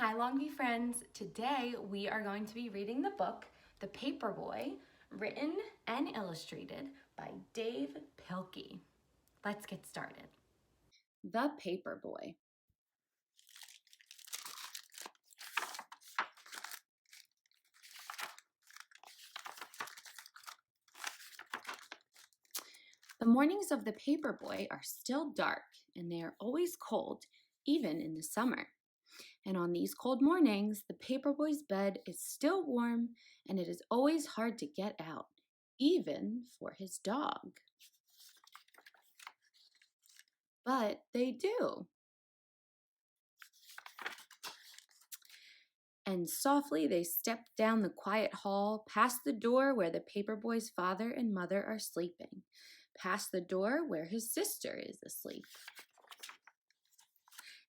Hi Longview friends, today we are going to be reading the book, The Paperboy, written and illustrated by Dave Pilkey. Let's get started. The Paperboy. The mornings of the Paperboy are still dark and they are always cold, even in the summer. And on these cold mornings, the Paperboy's bed is still warm and it is always hard to get out, even for his dog. But they do. And softly they step down the quiet hall, past the door where the Paperboy's father and mother are sleeping, past the door where his sister is asleep,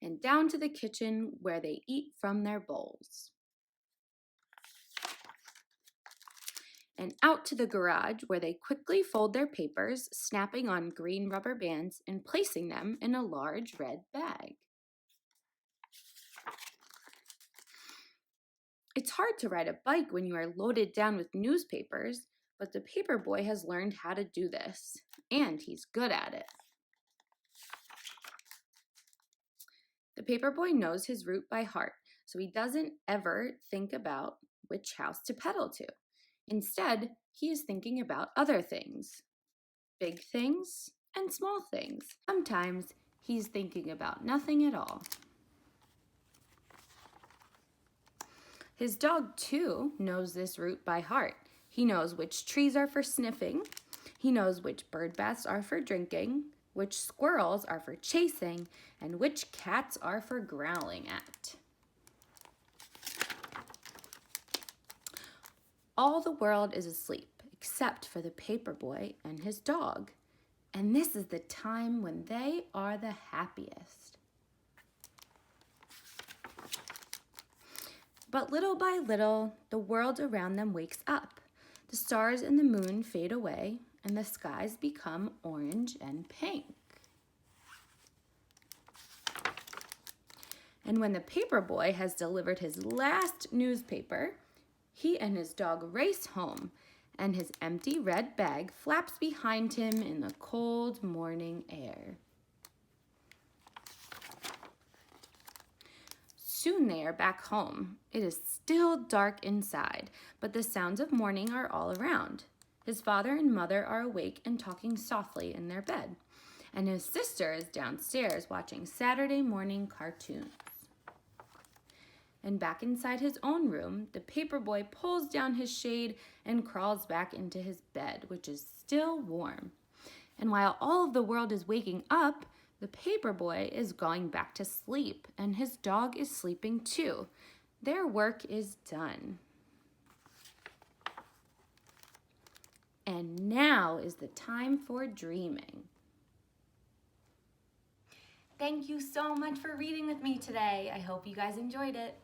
and down to the kitchen where they eat from their bowls, and out to the garage where they quickly fold their papers, snapping on green rubber bands and placing them in a large red bag. It's hard to ride a bike when you are loaded down with newspapers, but the Paperboy has learned how to do this, and he's good at it. The Paperboy knows his route by heart, so he doesn't ever think about which house to pedal to. Instead, he is thinking about other things, big things and small things. Sometimes he's thinking about nothing at all. His dog, too, knows this route by heart. He knows which trees are for sniffing. He knows which bird baths are for drinking, which squirrels are for chasing, and which cats are for growling at. All the world is asleep, except for the Paperboy and his dog. And this is the time when they are the happiest. But little by little, the world around them wakes up. The stars and the moon fade away, and the skies become orange and pink. And when the Paperboy has delivered his last newspaper, he and his dog race home, and his empty red bag flaps behind him in the cold morning air. Soon they are back home. It is still dark inside, but the sounds of morning are all around. His father and mother are awake and talking softly in their bed, and his sister is downstairs watching Saturday morning cartoons. And back inside his own room, the Paperboy pulls down his shade and crawls back into his bed, which is still warm. And while all of the world is waking up, the Paperboy is going back to sleep, and his dog is sleeping too. Their work is done. And now is the time for dreaming. Thank you so much for reading with me today. I hope you guys enjoyed it.